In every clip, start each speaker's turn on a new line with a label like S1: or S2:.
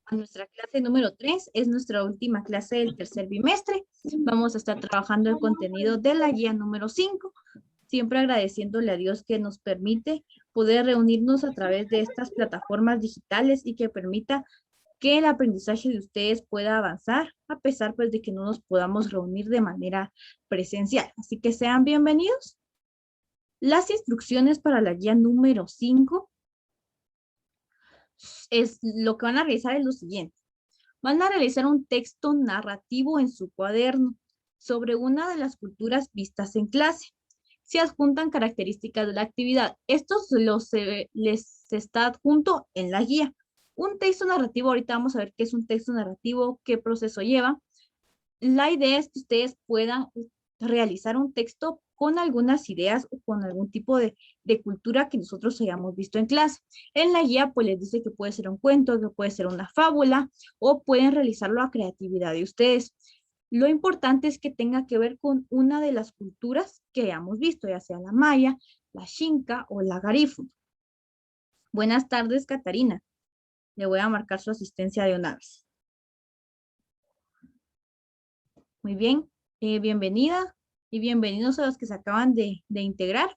S1: a nuestra clase número 3. Es nuestra última clase del tercer bimestre. Vamos a estar trabajando el contenido de la guía número 5. Siempre agradeciéndole a Dios que nos permite poder reunirnos a través de estas plataformas digitales y que permita que el aprendizaje de ustedes pueda avanzar a pesar pues de que no nos podamos reunir de manera presencial. Así que sean bienvenidos. Las instrucciones para la guía número 5 es lo que van a realizar es lo siguiente. Van a realizar un texto narrativo en su cuaderno sobre una de las culturas vistas en clase. Se adjuntan características de la actividad. Estos les está adjunto en la guía. Un texto narrativo, ahorita vamos a ver qué es un texto narrativo, qué proceso lleva. La idea es que ustedes puedan realizar un texto con algunas ideas o con algún tipo de cultura que nosotros hayamos visto en clase. En la guía pues les dice que puede ser un cuento, que puede ser una fábula o pueden realizarlo a creatividad de ustedes. Lo importante es que tenga que ver con una de las culturas que hayamos visto, ya sea la maya, la xinca o la garífuna. Buenas tardes, Catarina. Le voy a marcar su asistencia de una vez. Muy bien, bienvenida y bienvenidos a los que se acaban de integrar.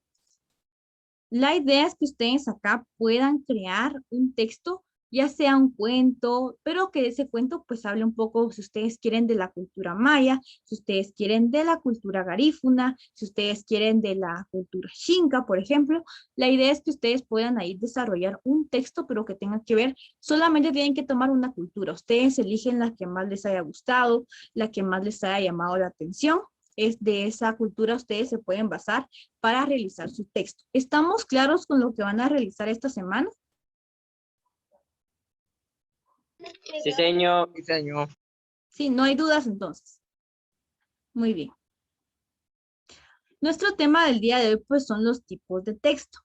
S1: La idea es que ustedes acá puedan crear un texto, ya sea un cuento, pero que ese cuento pues hable un poco, si ustedes quieren, de la cultura maya, si ustedes quieren de la cultura garífuna, si ustedes quieren de la cultura xinca, por ejemplo. La idea es que ustedes puedan ahí desarrollar un texto, pero que tenga que ver, solamente tienen que tomar una cultura. Ustedes eligen la que más les haya gustado, la que más les haya llamado la atención. Es de esa cultura ustedes se pueden basar para realizar su texto. ¿Estamos claros con lo que van a realizar esta semana?
S2: Sí, señor. Sí, señor.
S1: Sí, no hay dudas entonces. Muy bien. Nuestro tema del día de hoy pues son los tipos de texto.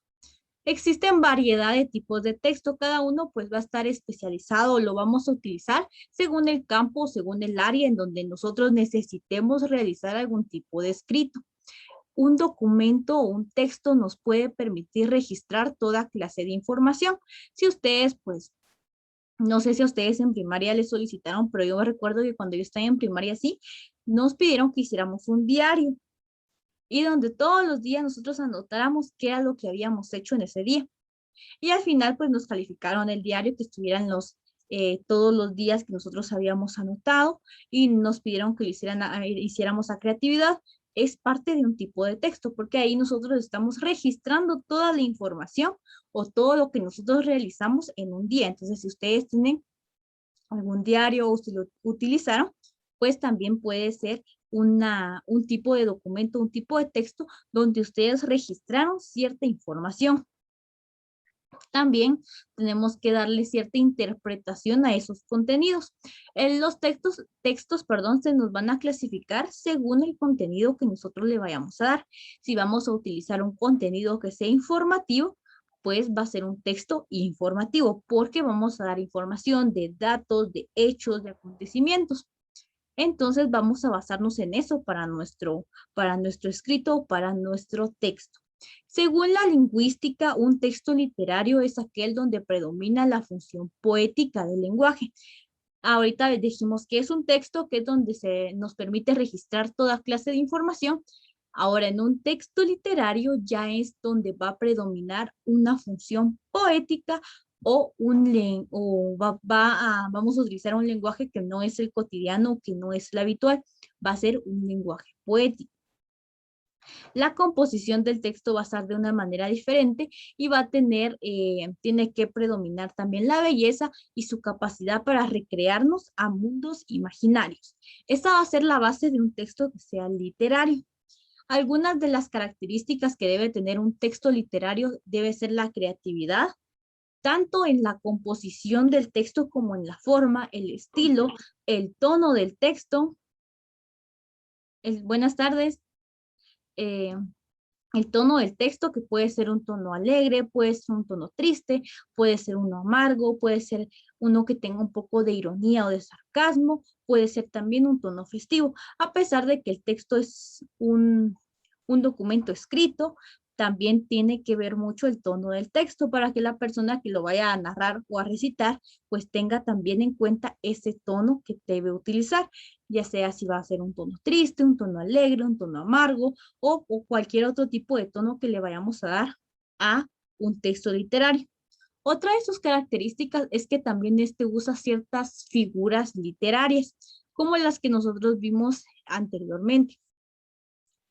S1: Existen variedad de tipos de texto, cada uno pues va a estar especializado, lo vamos a utilizar según el campo, según el área en donde nosotros necesitemos realizar algún tipo de escrito. Un documento o un texto nos puede permitir registrar toda clase de información. Si ustedes pues no sé si a ustedes en primaria les solicitaron, pero yo me recuerdo que cuando yo estaba en primaria, sí, nos pidieron que hiciéramos un diario y donde todos los días nosotros anotáramos qué era lo que habíamos hecho en ese día. Y al final, pues nos calificaron el diario que estuvieran todos los días que nosotros habíamos anotado y nos pidieron que lo hiciéramos a creatividad. Es parte de un tipo de texto, porque ahí nosotros estamos registrando toda la información o todo lo que nosotros realizamos en un día. Entonces, si ustedes tienen algún diario o si lo utilizaron, pues también puede ser un tipo de documento, un tipo de texto donde ustedes registraron cierta información. También tenemos que darle cierta interpretación a esos contenidos. Los textos, perdón, se nos van a clasificar según el contenido que nosotros le vayamos a dar. Si vamos a utilizar un contenido que sea informativo, pues va a ser un texto informativo, porque vamos a dar información de datos, de hechos, de acontecimientos. Entonces vamos a basarnos en eso para nuestro escrito, para nuestro texto. Según la lingüística, un texto literario es aquel donde predomina la función poética del lenguaje. Ahorita les dijimos que es un texto que es donde se nos permite registrar toda clase de información. Ahora, en un texto literario ya es donde va a predominar una función poética o vamos a utilizar un lenguaje que no es el cotidiano, que no es el habitual, va a ser un lenguaje poético. La composición del texto va a estar de una manera diferente y va a tiene que predominar también la belleza y su capacidad para recrearnos a mundos imaginarios. Esta va a ser la base de un texto que sea literario. Algunas de las características que debe tener un texto literario debe ser la creatividad, tanto en la composición del texto como en la forma, el estilo, el tono del texto. Buenas tardes. El tono del texto, que puede ser un tono alegre, puede ser un tono triste, puede ser uno amargo, puede ser uno que tenga un poco de ironía o de sarcasmo, puede ser también un tono festivo. A pesar de que el texto es un documento escrito, también tiene que ver mucho el tono del texto para que la persona que lo vaya a narrar o a recitar, pues tenga también en cuenta ese tono que debe utilizar, ya sea si va a ser un tono triste, un tono alegre, un tono amargo o cualquier otro tipo de tono que le vayamos a dar a un texto literario. Otra de sus características es que también este usa ciertas figuras literarias, como las que nosotros vimos anteriormente.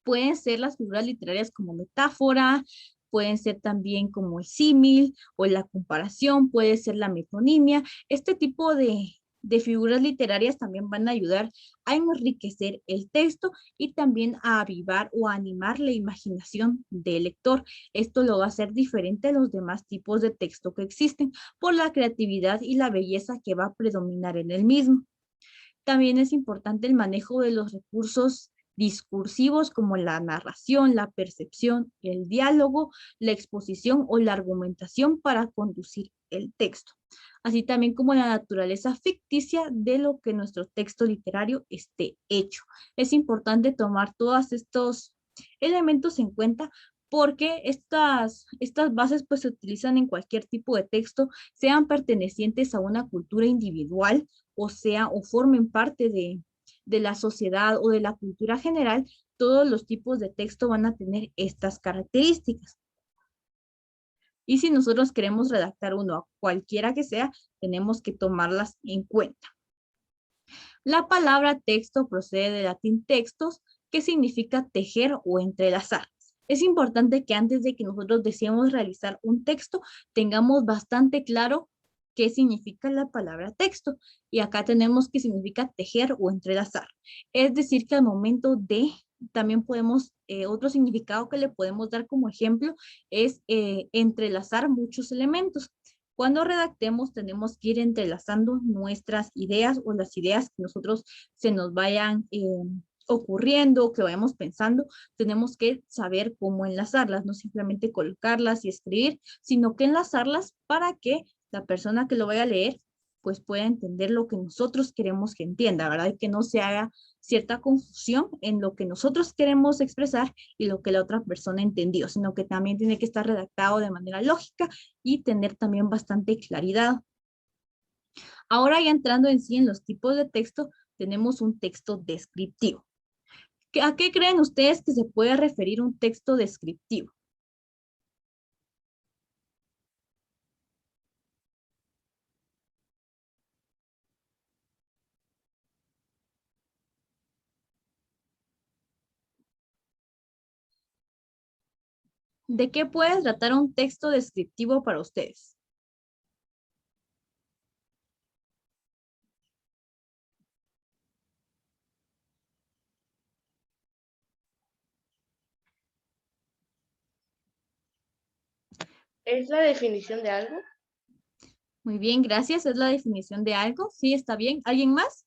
S1: Pueden ser las figuras literarias como metáfora, pueden ser también como el símil o la comparación, puede ser la metonimia. Este tipo de figuras literarias también van a ayudar a enriquecer el texto y también a avivar o a animar la imaginación del lector. Esto lo va a hacer diferente a los demás tipos de texto que existen por la creatividad y la belleza que va a predominar en el mismo. También es importante el manejo de los recursos discursivos como la narración, la percepción, el diálogo, la exposición o la argumentación para conducir el texto, así también como la naturaleza ficticia de lo que nuestro texto literario esté hecho. Es importante tomar todos estos elementos en cuenta porque estas bases pues se utilizan en cualquier tipo de texto, sean pertenecientes a una cultura individual o formen parte de la sociedad o de la cultura general. Todos los tipos de texto van a tener estas características. Y si nosotros queremos redactar uno, cualquiera que sea, tenemos que tomarlas en cuenta. La palabra texto procede del latín textos, que significa tejer o entrelazar. Es importante que antes de que nosotros deseemos realizar un texto, tengamos bastante claro qué significa la palabra texto. Y acá tenemos que significa tejer o entrelazar. Es decir, que al momento de, también podemos, otro significado que le podemos dar como ejemplo es entrelazar muchos elementos. Cuando redactemos tenemos que ir entrelazando nuestras ideas o las ideas que nosotros se nos vayan ocurriendo, que vayamos pensando, tenemos que saber cómo enlazarlas, no simplemente colocarlas y escribir, sino que enlazarlas para que la persona que lo vaya a leer pues pueda entender lo que nosotros queremos que entienda, ¿verdad? Y que no se haga cierta confusión en lo que nosotros queremos expresar y lo que la otra persona entendió, sino que también tiene que estar redactado de manera lógica y tener también bastante claridad. Ahora ya entrando en sí en los tipos de texto, tenemos un texto descriptivo. ¿A qué creen ustedes que se puede referir un texto descriptivo? ¿De qué puede tratar un texto descriptivo para ustedes?
S3: ¿Es la definición de algo?
S1: Muy bien, gracias. ¿Es la definición de algo? Sí, está bien. ¿Alguien más?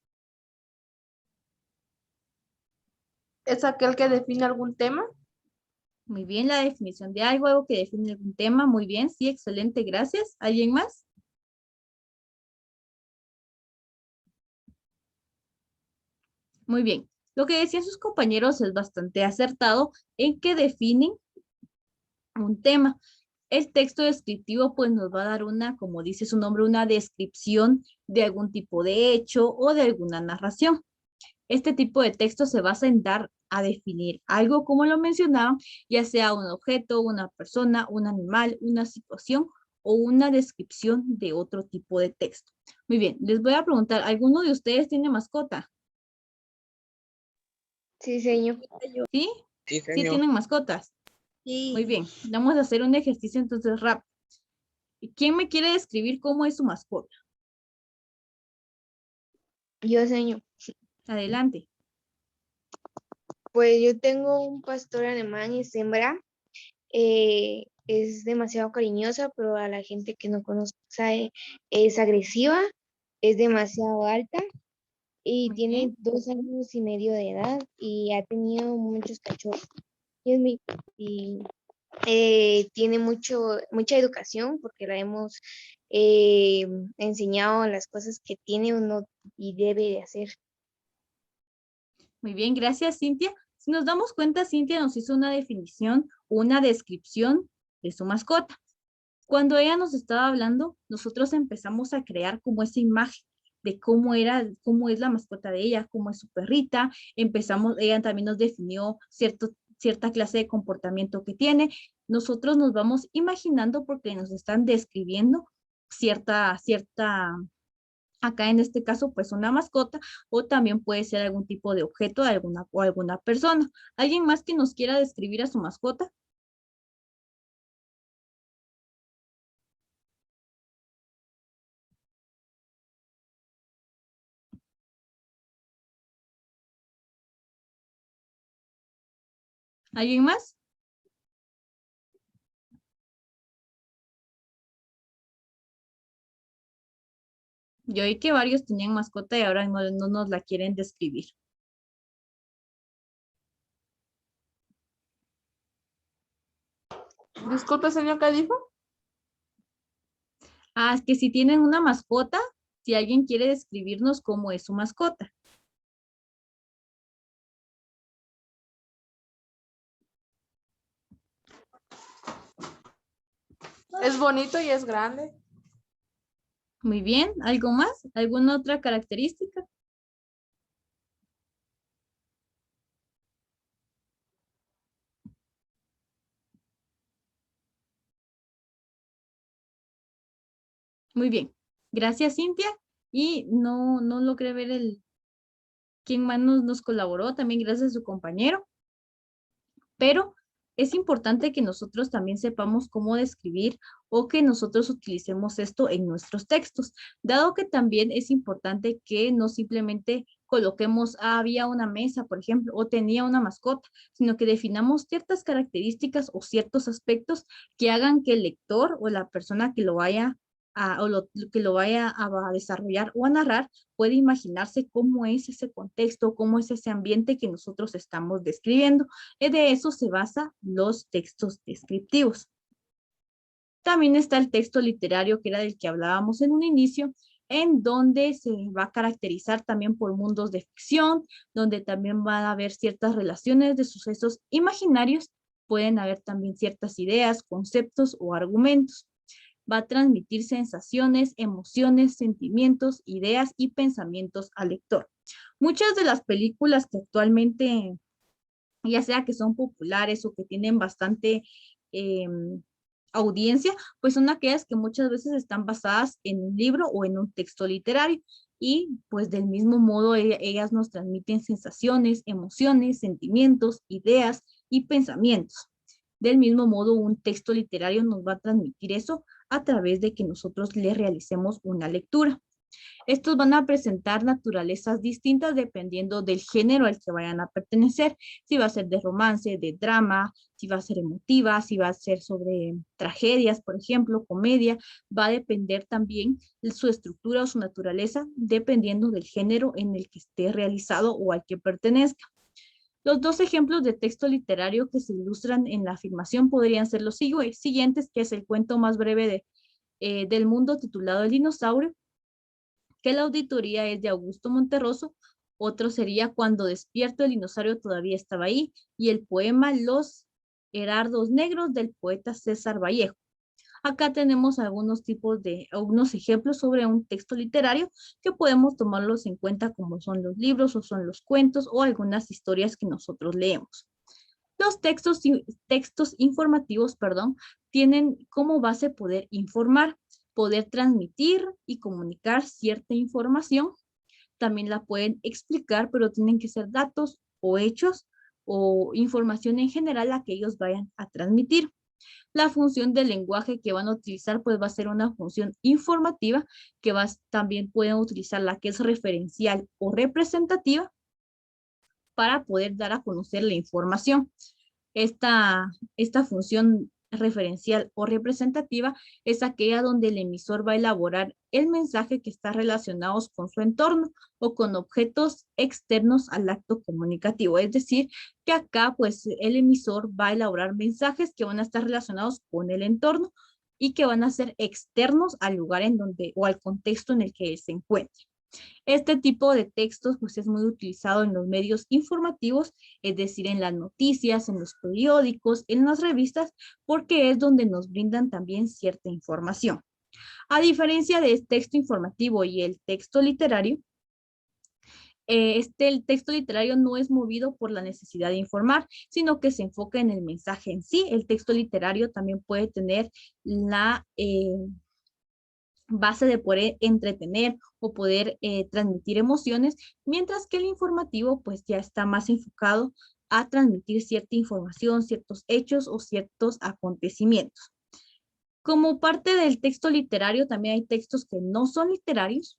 S3: ¿Es aquel que define algún tema?
S1: Muy bien, la definición de algo que define algún tema. Muy bien, sí, excelente, gracias. ¿Alguien más? Muy bien. Lo que decían sus compañeros es bastante acertado en que definen un tema. El texto descriptivo pues nos va a dar una, como dice su nombre, una descripción de algún tipo de hecho o de alguna narración. Este tipo de texto se basa en dar a definir algo, como lo mencionaba, ya sea un objeto, una persona, un animal, una situación o una descripción de otro tipo de texto. Muy bien, les voy a preguntar, ¿alguno de ustedes tiene mascota?
S3: Sí, señor.
S1: ¿Sí?
S2: Sí,
S1: ¿Sí
S2: señor.
S1: tienen mascotas? Muy
S3: Sí.
S1: bien, vamos a hacer un ejercicio entonces rápido. ¿Quién me quiere describir cómo es su mascota?
S3: Yo, señor.
S1: Adelante.
S3: Pues yo tengo un pastor alemán y es hembra. Es demasiado cariñosa, pero a la gente que no conoce es agresiva, es demasiado alta y
S1: Muy
S3: tiene
S1: bien.
S3: 2 años y medio de edad y ha tenido muchos cachorros. Y, es mi- y, tiene mucha educación porque la hemos eh, enseñado las cosas que tiene uno y debe de hacer.
S1: Muy bien, gracias, Cintia. Si nos damos cuenta, Cintia nos hizo una definición una descripción de su mascota. Cuando ella nos estaba hablando, nosotros empezamos a crear como esa imagen de cómo es la mascota de ella, cómo es su perrita. Ella también nos definió cierta clase de comportamiento que tiene. Nosotros nos vamos imaginando porque nos están describiendo acá en este caso, pues una mascota, o también puede ser algún tipo de objeto de alguna persona. ¿Alguien más que nos quiera describir a su mascota? ¿Alguien más? Yo oí que varios tenían mascota y ahora no nos la quieren describir.
S4: Disculpe, señor, ¿qué dijo?
S1: Ah, es que si tienen una mascota, si alguien quiere describirnos cómo es su mascota.
S4: Es bonito y es grande.
S1: Muy bien, ¿algo más? ¿Alguna otra característica? Muy bien. Gracias, Cintia. Y no logré ver quién más nos colaboró. También gracias a su compañero. Pero es importante que nosotros también sepamos cómo describir o que nosotros utilicemos esto en nuestros textos, dado que también es importante que no simplemente coloquemos, había una mesa, por ejemplo, o tenía una mascota, sino que definamos ciertas características o ciertos aspectos que hagan que el lector o la persona que lo vaya que lo vaya a desarrollar o a narrar puede imaginarse cómo es ese contexto, cómo es ese ambiente que nosotros estamos describiendo. De eso se basan los textos descriptivos. También está el texto literario, que era del que hablábamos en un inicio, en donde se va a caracterizar también por mundos de ficción, donde también van a haber ciertas relaciones de sucesos imaginarios, pueden haber también ciertas ideas, conceptos o argumentos. Va a transmitir sensaciones, emociones, sentimientos, ideas y pensamientos al lector. Muchas de las películas que actualmente, ya sea que son populares o que tienen bastante audiencia, pues son aquellas que muchas veces están basadas en un libro o en un texto literario. Y pues del mismo modo ellas nos transmiten sensaciones, emociones, sentimientos, ideas y pensamientos. Del mismo modo, un texto literario nos va a transmitir eso a través de que nosotros le realicemos una lectura. Estos van a presentar naturalezas distintas dependiendo del género al que vayan a pertenecer. Si va a ser de romance, de drama, si va a ser emotiva, si va a ser sobre tragedias, por ejemplo, comedia. Va a depender también su estructura o su naturaleza dependiendo del género en el que esté realizado o al que pertenezca. Los dos ejemplos de texto literario que se ilustran en la afirmación podrían ser los siguientes, que es el cuento más breve del mundo titulado El dinosaurio, que la auditoría es de Augusto Monterroso. Otro sería Cuando despierto el dinosaurio todavía estaba ahí, y el poema Los Herardos Negros del poeta César Vallejo. Acá tenemos algunos ejemplos sobre un texto literario que podemos tomarlos en cuenta, como son los libros o son los cuentos o algunas historias que nosotros leemos. Los textos informativos, tienen como base poder informar, poder transmitir y comunicar cierta información. También la pueden explicar, pero tienen que ser datos o hechos o información en general a que ellos vayan a transmitir. La función del lenguaje que van a utilizar pues va a ser una función informativa, que también pueden utilizar la que es referencial o representativa para poder dar a conocer la información. Esta función referencial o representativa es aquella donde el emisor va a elaborar el mensaje que está relacionado con su entorno o con objetos externos al acto comunicativo. Es decir, que acá pues el emisor va a elaborar mensajes que van a estar relacionados con el entorno y que van a ser externos al lugar en donde o al contexto en el que se encuentre. Este tipo de textos pues es muy utilizado en los medios informativos, es decir, en las noticias, en los periódicos, en las revistas, porque es donde nos brindan también cierta información. A diferencia del texto informativo y el texto literario, el texto literario no es movido por la necesidad de informar, sino que se enfoca en el mensaje en sí. El texto literario también puede tener la base de poder entretener o poder transmitir emociones, mientras que el informativo pues ya está más enfocado a transmitir cierta información, ciertos hechos o ciertos acontecimientos. Como parte del texto literario, también hay textos que no son literarios.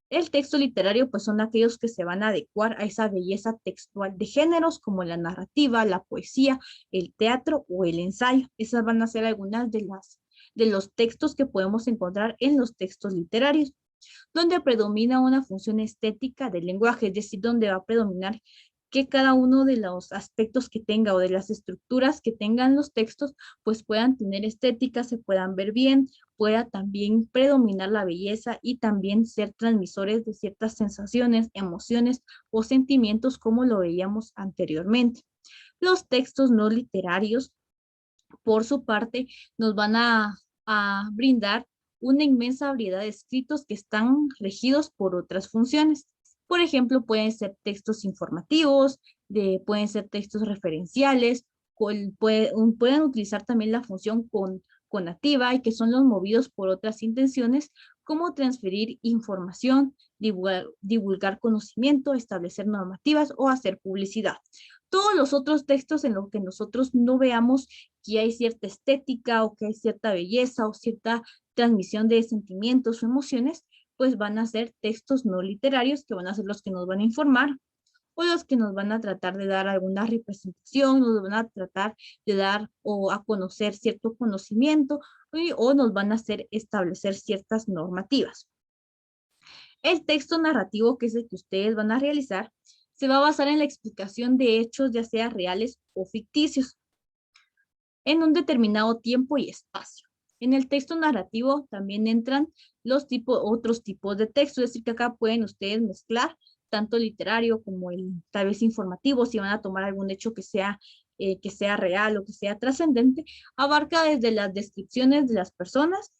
S1: El texto literario pues son aquellos que se van a adecuar a esa belleza textual de géneros como la narrativa, la poesía, el teatro o el ensayo. Esas van a ser algunas de los textos que podemos encontrar en los textos literarios, donde predomina una función estética del lenguaje, es decir, donde va a predominar que cada uno de los aspectos que tenga o de las estructuras que tengan los textos, pues puedan tener estética, se puedan ver bien, pueda también predominar la belleza y también ser transmisores de ciertas sensaciones, emociones o sentimientos como lo veíamos anteriormente. Los textos no literarios, por su parte, nos van a brindar una inmensa variedad de escritos que están regidos por otras funciones. Por ejemplo, pueden ser textos informativos, pueden ser textos referenciales, pueden utilizar también la función conativa y que son los movidos por otras intenciones como transferir información, divulgar conocimiento, establecer normativas o hacer publicidad. Todos los otros textos en los que nosotros no veamos que hay cierta estética o que hay cierta belleza o cierta transmisión de sentimientos o emociones, pues van a ser textos no literarios que van a ser los que nos van a informar o los que nos van a tratar de dar alguna representación, nos van a tratar de dar o a conocer cierto conocimiento o nos van a hacer establecer ciertas normativas. El texto narrativo, que es el que ustedes van a realizar, se va a basar en la explicación de hechos, ya sea reales o ficticios, en un determinado tiempo y espacio. En el texto narrativo también entran otros tipos de texto, es decir, que acá pueden ustedes mezclar tanto literario como el tal vez informativo, si van a tomar algún hecho que sea real o que sea trascendente, abarca desde las descripciones de las personas,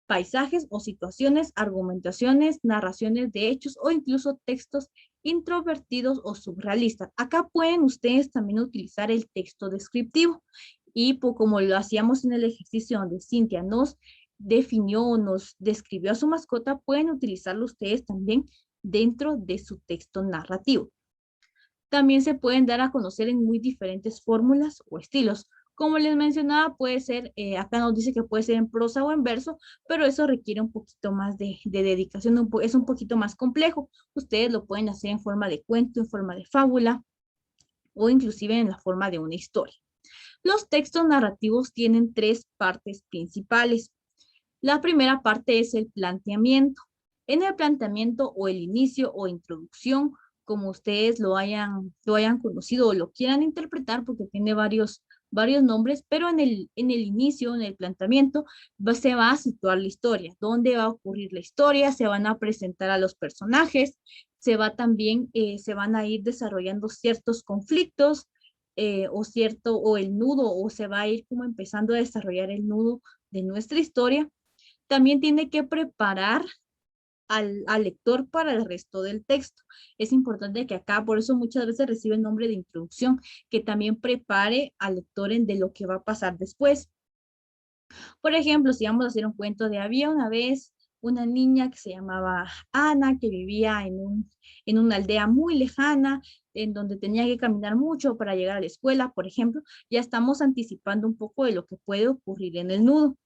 S1: paisajes o situaciones, argumentaciones, narraciones de hechos o incluso textos introvertidos o surrealistas. Acá pueden ustedes también utilizar el texto descriptivo y como lo hacíamos en el ejercicio donde Cintia nos definió, nos describió a su mascota, pueden utilizarlo ustedes también dentro de su texto narrativo. También se pueden dar a conocer en muy diferentes fórmulas o estilos. Como les mencionaba, puede ser, acá nos dice que puede ser en prosa o en verso, pero eso requiere un poquito más de dedicación, es un poquito más complejo. Ustedes lo pueden hacer en forma de cuento, en forma de fábula o inclusive en la forma de una historia. Los textos narrativos tienen tres partes principales. La primera parte es el planteamiento. En el planteamiento o el inicio o introducción, como ustedes lo hayan conocido o lo quieran interpretar, porque tiene varios nombres, pero en el inicio, en el planteamiento, se va a situar la historia, dónde va a ocurrir la historia, se van a presentar a los personajes, se van a ir desarrollando ciertos conflictos, o el nudo, o se va a ir como empezando a desarrollar el nudo de nuestra historia. También tiene que preparar al lector para el resto del texto. Es importante que acá, por eso muchas veces recibe el nombre de introducción, que también prepare al lector de lo que va a pasar después. Por ejemplo, si vamos a hacer un cuento de había una vez una niña que se llamaba Ana, que vivía en una aldea muy lejana, en donde tenía que caminar mucho para llegar a la escuela, por ejemplo, ya estamos anticipando un poco de lo que puede ocurrir en el nudo.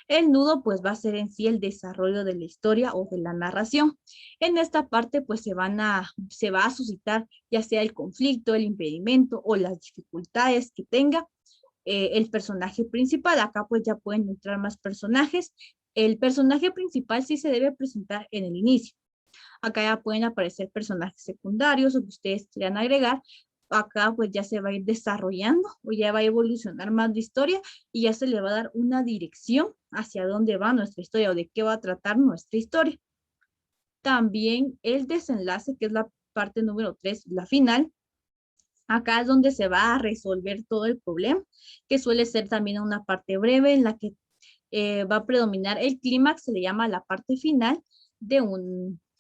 S1: El nudo pues va a ser en sí el desarrollo de la historia o de la narración. En esta parte pues se va a suscitar ya sea el conflicto, el impedimento o las dificultades que tenga el personaje principal. Acá pues ya pueden entrar más personajes. El personaje principal sí se debe presentar en el inicio. Acá ya pueden aparecer personajes secundarios o que ustedes quieran agregar. Acá pues ya se va a ir desarrollando o ya va a evolucionar más la historia y ya se le va a dar una dirección hacia dónde va nuestra historia o de qué va a tratar nuestra historia. También el desenlace, que es la parte número 3, la final. Acá es donde se va a resolver todo el problema, que suele ser también una parte breve en la que va a predominar el clímax, se le llama la parte final de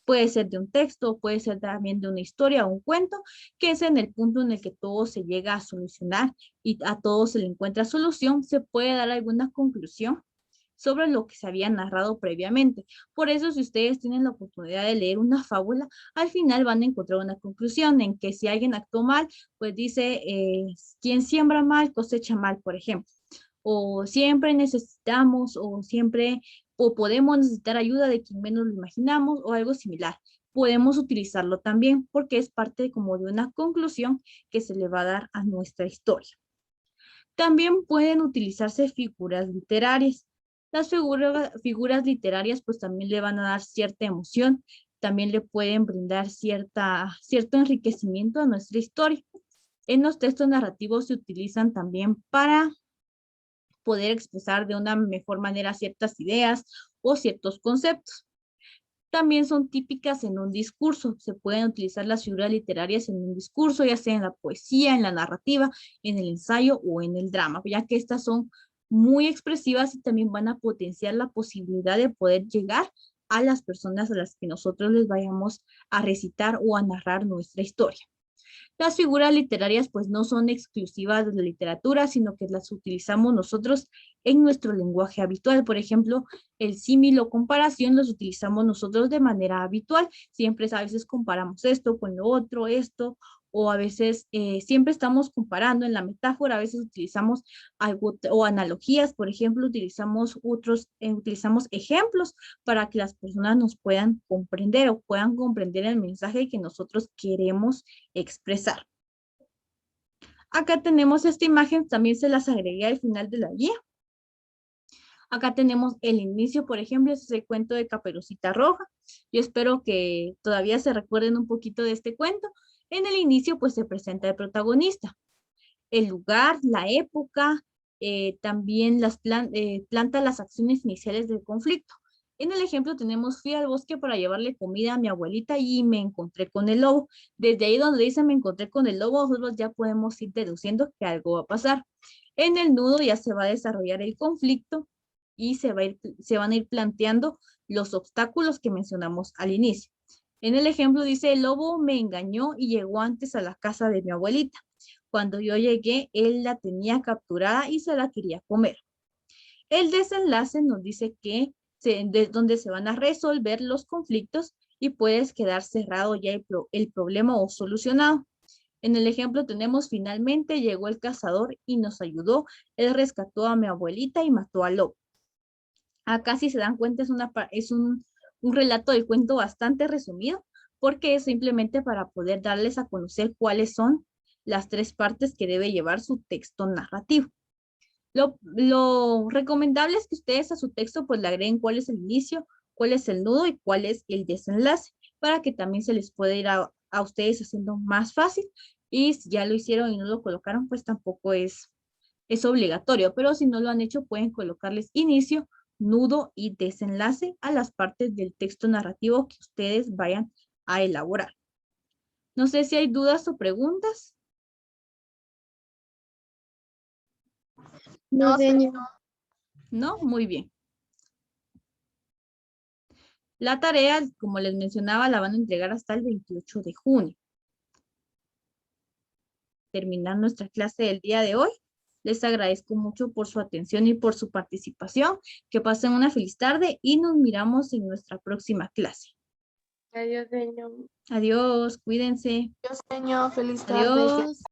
S1: puede ser de un texto, puede ser también de una historia o un cuento, que es en el punto en el que todo se llega a solucionar y a todo se le encuentra solución, se puede dar alguna conclusión sobre lo que se había narrado previamente. Por eso, si ustedes tienen la oportunidad de leer una fábula, al final van a encontrar una conclusión en que si alguien actuó mal, pues dice, quien siembra mal, cosecha mal, por ejemplo. O siempre necesitamos, o podemos necesitar ayuda de quien menos lo imaginamos, o algo similar. Podemos utilizarlo también porque es parte como de una conclusión que se le va a dar a nuestra historia. También pueden utilizarse figuras literarias. Las figuras literarias pues también le van a dar cierta emoción, también le pueden brindar cierto enriquecimiento a nuestra historia. En los textos narrativos se utilizan también para poder expresar de una mejor manera ciertas ideas o ciertos conceptos. También son típicas en un discurso. Se pueden utilizar las figuras literarias en un discurso, ya sea en la poesía, en la narrativa, en el ensayo o en el drama, ya que estas son muy expresivas y también van a potenciar la posibilidad de poder llegar a las personas a las que nosotros les vayamos a recitar o a narrar nuestra historia. Las figuras literarias pues no son exclusivas de la literatura, sino que las utilizamos nosotros en nuestro lenguaje habitual. Por ejemplo, el símil o comparación los utilizamos nosotros de manera habitual. Siempre a veces comparamos esto con lo otro, esto, o a veces siempre estamos comparando en la metáfora, a veces utilizamos algo o analogías, por ejemplo, utilizamos ejemplos para que las personas nos puedan comprender o puedan comprender el mensaje que nosotros queremos expresar. Acá tenemos esta imagen, también se las agregué al final de la guía. Acá tenemos el inicio, por ejemplo, es el cuento de Caperucita Roja. Yo espero que todavía se recuerden un poquito de este cuento. En el inicio, pues se presenta el protagonista, el lugar, la época, también planta las acciones iniciales del conflicto. En el ejemplo tenemos, fui al bosque para llevarle comida a mi abuelita y me encontré con el lobo. Desde ahí donde dice me encontré con el lobo, nosotros ya podemos ir deduciendo que algo va a pasar. En el nudo ya se va a desarrollar el conflicto y se van a ir planteando los obstáculos que mencionamos al inicio. En el ejemplo dice, el lobo me engañó y llegó antes a la casa de mi abuelita. Cuando yo llegué, él la tenía capturada y se la quería comer. El desenlace nos dice que donde se van a resolver los conflictos y puedes quedar cerrado ya el problema o solucionado. En el ejemplo tenemos, finalmente llegó el cazador y nos ayudó. Él rescató a mi abuelita y mató al lobo. Acá, si se dan cuenta, es un relato del cuento bastante resumido, porque es simplemente para poder darles a conocer cuáles son las 3 partes que debe llevar su texto narrativo. Lo recomendable es que ustedes a su texto pues le agreguen cuál es el inicio, cuál es el nudo y cuál es el desenlace, para que también se les pueda ir a ustedes haciendo más fácil. Y si ya lo hicieron y no lo colocaron, pues tampoco es obligatorio, pero si no lo han hecho, pueden colocarles inicio, nudo y desenlace a las partes del texto narrativo que ustedes vayan a elaborar. No sé si hay dudas o preguntas.
S3: No, señor.
S1: No, muy bien. La tarea, como les mencionaba, la van a entregar hasta el 28 de junio. Terminar nuestra clase del día de hoy. Les agradezco mucho por su atención y por su participación. Que pasen una feliz tarde y nos miramos en nuestra próxima clase.
S4: Adiós, señor.
S1: Adiós, cuídense.
S4: Adiós, señor. Feliz tarde.
S1: Adiós.